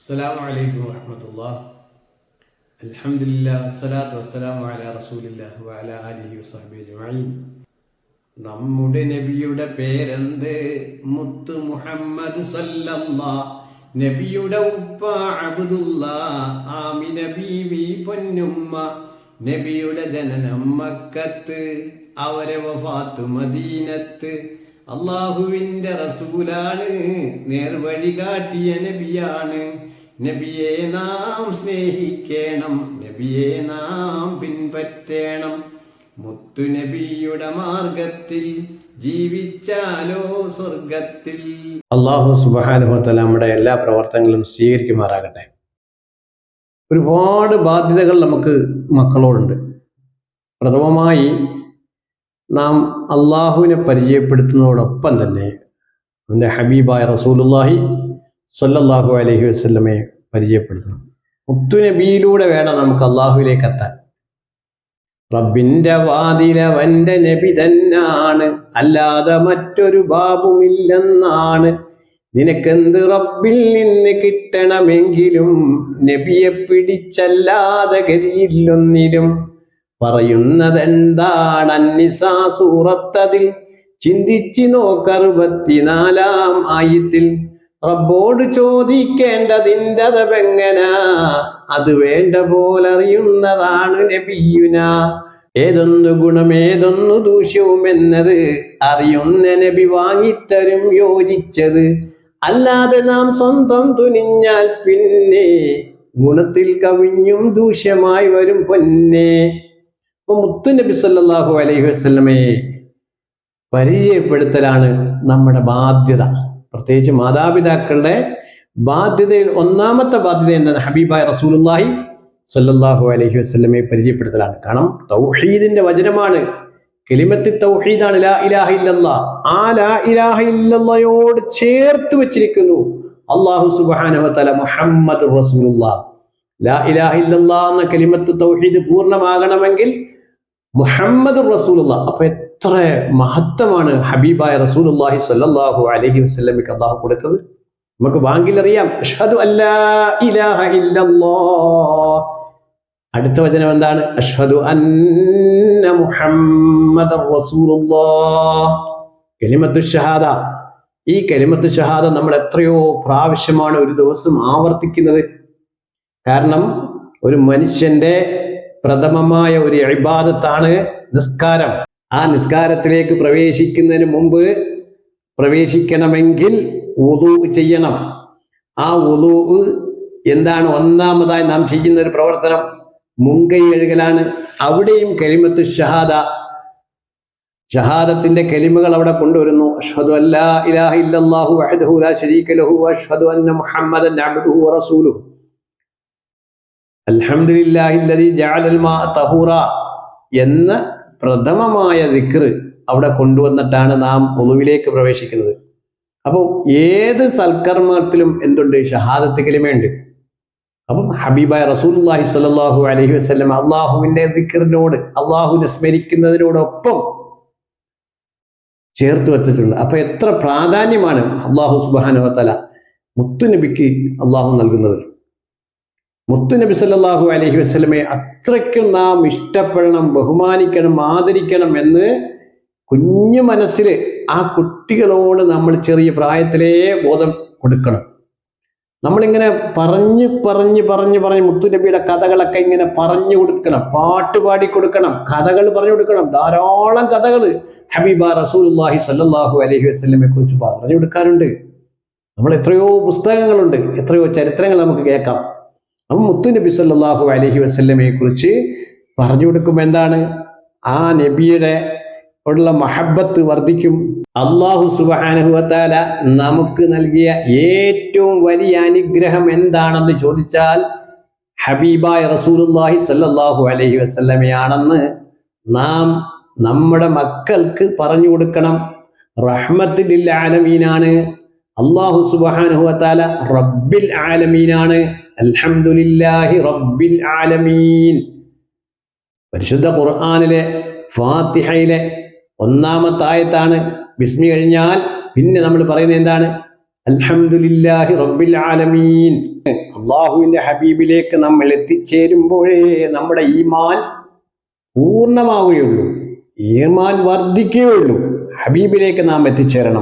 അസ്സലാമു അലൈക്കും വറഹ്മത്തുള്ളാഹി. അൽഹംദുലില്ലാഹ് വസ്സലാത്തു വസ്സലാമു അലാ റസൂലില്ലാഹി വഅലാ ആലിഹി വസഹ്ബിഹി അജ്മഈൻ. നമ്മുടെ നബിയുടെ പേരെന്ത്? മുത്ത് മുഹമ്മദ് സല്ലല്ലാഹ്. നബിയുടെ ഉപ്പ അബ്ദുല്ലാഹ്, ആമിന ബീവി പൊന്നുമ്മ. നബിയുടെ ജനനം മക്കത്ത്, അവരെ വഫാത്ത് മദീനത്ത്. അള്ളാഹുവിന്റെ റസൂലാണ്, നേർവഴി കാട്ടിയ നബിയാണ്. നബിയെ നാം സ്നേഹിക്കണം, നബിയെ നാം പിൻപറ്റണം. മുത്തു നബിയുടെ മാർഗത്തിൽ ജീവിച്ചാലോ സ്വർഗത്തിൽ. അള്ളാഹു സുബ്ഹാനഹു വ തആല നമ്മുടെ എല്ലാ പ്രവർത്തനങ്ങളും സ്വീകരിക്കുമാറാകട്ടെ. ഒരുപാട് ബാധ്യതകൾ നമുക്ക് മക്കളോടുണ്ട്. പ്രഥമമായി നാം അള്ളാഹുവിനെ പരിചയപ്പെടുത്തുന്നതോടൊപ്പം തന്നെ അവൻ്റെ ഹബീബായ റസൂലുള്ളാഹി സ്വല്ലല്ലാഹു അലൈഹി വസല്ലമയെ പരിചയപ്പെടുത്തണം. മുത്തുനബിയിലൂടെ വേണം നമുക്ക് അള്ളാഹുവിലേക്ക് എത്താൻ. റബ്ബിന്റെ വാതിലവന്റെ നബി തന്നാണ്, അല്ലാതെ മറ്റൊരു ബാബുമില്ലെന്നാണ്. നിനക്കെന്ത് റബ്ബിൽ നിന്ന് കിട്ടണമെങ്കിലും നബിയെ പിടിച്ചല്ലാതെ ഗതിയില്ലൊന്നിലും. പറയുന്നതെന്താണ് അന്നിസാ സൂറത്തതിൽ, ചിന്തിച്ചു നോക്ക് 64-ാം ആയത്തിൽ. റബ്ബോട് ചോദിക്കേണ്ടതിൻ്റെ അതെങ്ങനാ, അത് വേണ്ട പോലെ അറിയുന്നതാണ് നബിയുന. ഏതൊന്നു ഗുണം ഏതൊന്നു ദൂഷ്യവും എന്നത് അറിയുന്ന നബി വാങ്ങിത്തരും യോജിച്ചത്. അല്ലാതെ നാം സ്വന്തം തുനിഞ്ഞാൽ പിന്നെ ഗുണത്തിൽ കവിഞ്ഞും ദൂഷ്യമായി വരും പൊന്നെ. അപ്പൊ മുത്തു നബി സല്ലല്ലാഹു അലൈഹി വസല്ലമയെ പരിചയപ്പെടുത്തലാണ് നമ്മുടെ ബാധ്യത. പ്രത്യേകിച്ച് മാതാപിതാക്കളുടെ ബാധ്യതയിൽ ഒന്നാമത്തെ ബാധ്യത എന്താണ്? ഹബീബായ റസൂലുള്ളാഹി സ്വല്ലല്ലാഹു അലൈഹി വസല്ലമയെ പരിചയപ്പെടുത്തലാണ്. കാരണം തൗഹീദിന്റെ വചനമാണ്, കലിമത്ത് തൗഹീദാണ് ലാ ഇലാഹ ഇല്ലല്ലാഹ്. ആ ലാ ഇലാഹ ഇല്ലല്ലാഹയോട് ചേർത്ത് വെച്ചിരിക്കുന്നു അല്ലാഹു സുബ്ഹാനഹു വ തആല മുഹമ്മദ് റസൂലുള്ളാഹ്. ലാ ഇലാഹ ഇല്ലല്ലാഹ് എന്ന കലിമത്ത് തൗഹീദ് പൂർണ്ണമാകണമെങ്കിൽ മുഹമ്മദ് റസൂലുള്ളാഹ്. അപ്പൊ എത്ര മഹത്വമാണ് ഹബീബായ റസൂലുള്ളാഹി സ്വല്ലല്ലാഹു അലൈഹി വസല്ലമയ്ക്ക് അല്ലാഹു കൊടുത്തത്. നമുക്ക് ബാങ്കിൽ അറിയാം, അഷ്ഹദു അല്ലാ ഇലാഹ ഇല്ലല്ലാഹ്. അടുത്ത വചനം എന്താണ്? അഷ്ഹദു അന്ന മുഹമ്മദർ റസൂലുള്ളാഹ്. കലിമത്തു ഷഹാദ. ഈ കലിമത്തു ഷഹാദ നമ്മൾ എത്രയോ പ്രാവശ്യമാണ് ഒരു ദിവസം ആവർത്തിക്കുന്നത്. കാരണം ഒരു മനുഷ്യന്റെ പ്രഥമമായ ഒരു ഇബാദത്താണ് നിസ്കാരം. ആ നിസ്കാരത്തിലേക്ക് പ്രവേശിക്കുന്നതിന് മുമ്പ് പ്രവേശിക്കണമെങ്കിൽ വുളൂ ചെയ്യണം. ആ വുളൂ എന്താണ്? ഒന്നാമതായി നാം ചെയ്യുന്ന ഒരു പ്രവർത്തനം മുൻകൈ കഴുകലാണ്. അവിടെയും കലിമത്തു ഷഹാദ, ഷഹാദത്തിന്റെ കലിമകൾ അവിടെ കൊണ്ടുവരുന്നു. അഷ്ഹദു അല്ലാ ഇലാഹ ഇല്ലല്ലാഹു വഹ്ദഹു ലാ ശരീക ലഹു വഅഷ്ഹദു അന്ന മുഹമ്മദൻ അബ്ദുഹു വറസൂലുഹു. അൽഹംദുലില്ലാഹില്ലദീ ജഅലൽ മാഅ തഹൂറ എന്ന പ്രഥമമായ ദിക്ർ അവിടെ കൊണ്ടുവന്നിട്ടാണ് നാം വുളുവിലേക്ക് പ്രവേശിക്കുന്നത്. അപ്പോൾ ഏത് സൽക്കർമ്മത്തിലും എന്തുണ്ട്? ഷഹാദത്ത് കലിമയുണ്ട്. അപ്പം ഹബീബായ റസൂലുള്ളാഹി സ്വല്ലല്ലാഹു അലൈഹി വസല്ലം അള്ളാഹുവിന്റെ ദിക്റിനോട്, അള്ളാഹുവിനെ സ്മരിക്കുന്നതിനോടൊപ്പം ചേർത്ത് വെച്ചിട്ടുണ്ട്. അപ്പൊ എത്ര പ്രാധാന്യമാണ് അള്ളാഹു സുബ്ഹാനഹു വ തആല മുത്തുനബിക്ക് അള്ളാഹു നൽകുന്നത്. മുത്തുനബി സല്ലല്ലാഹു അലൈഹി വസല്ലമയെ അത്രയ്ക്കും നാം ഇഷ്ടപ്പെടണം, ബഹുമാനിക്കണം, ആദരിക്കണം എന്ന് കുഞ്ഞു മനസ്സിൽ ആ കുട്ടികളോട് നമ്മൾ ചെറിയ പ്രായത്തിലേ ബോധം കൊടുക്കണം. നമ്മളിങ്ങനെ പറഞ്ഞു പറഞ്ഞ് പറഞ്ഞ് പറഞ്ഞ് മുത്തുനബിയുടെ കഥകളൊക്കെ ഇങ്ങനെ പറഞ്ഞു കൊടുക്കണം, പാട്ടുപാടി കൊടുക്കണം, കഥകൾ പറഞ്ഞു കൊടുക്കണം. ധാരാളം കഥകൾ ഹബീബ റസൂലുള്ളാഹി സ്വല്ലല്ലാഹു അലൈഹി വസല്ലമയെ കുറിച്ച് പറഞ്ഞു കൊടുക്കാറുണ്ട്. നമ്മൾ എത്രയോ പുസ്തകങ്ങളുണ്ട്, എത്രയോ ചരിത്രങ്ങൾ നമുക്ക് കേൾക്കാം. അപ്പം മുത്തുനബി സല്ലല്ലാഹു അലൈഹി വസല്ലമയെ കുറിച്ച് പറഞ്ഞു കൊടുക്കുമ്പോൾ എന്താണ്? ആ നബിയുടെ ഉള്ള മഹബത്ത് വർദ്ധിക്കും. അല്ലാഹു സുബ്ഹാനഹു വ തആല നമുക്ക് നൽകിയ ഏറ്റവും വലിയ അനുഗ്രഹം എന്താണെന്ന് ചോദിച്ചാൽ ഹബീബായ റസൂലുള്ളാഹി സ്വല്ലല്ലാഹു അലൈഹി വസല്ലമയാണെന്ന് നാം നമ്മുടെ മക്കൾക്ക് പറഞ്ഞു കൊടുക്കണം. റഹ്മത്തുൽ ലിൽ ആലമീനാണ് അല്ലാഹു സുബ്ഹാനഹു വ തആല, റബ്ബിൽ ആലമീനാണ്. അൽഹംദുലില്ലാഹി റബ്ബിൽ ആലമീൻ. പരിശുദ്ധ ഖുർആനിലെ ഫാത്തിഹയിലെ ഒന്നാമത്തെ ആയത്താണ്. ബിസ്മി കഴിഞ്ഞാൽ പിന്നെ നമ്മൾ പറയുന്നത് എന്താണ്? അൽഹംദുലില്ലാഹി റബ്ബിൽ ആലമീൻ. അള്ളാഹുവിന്റെ ഹബീബിലേക്ക് നമ്മൾ എത്തിച്ചേരുമ്പോഴേ നമ്മുടെ ഈമാൻ പൂർണ്ണമാവുകയുള്ളൂ, ഈമാൻ വർദ്ധിക്കുകയുള്ളൂ. ഹബീബിലേക്ക് നാം എത്തിച്ചേരണം.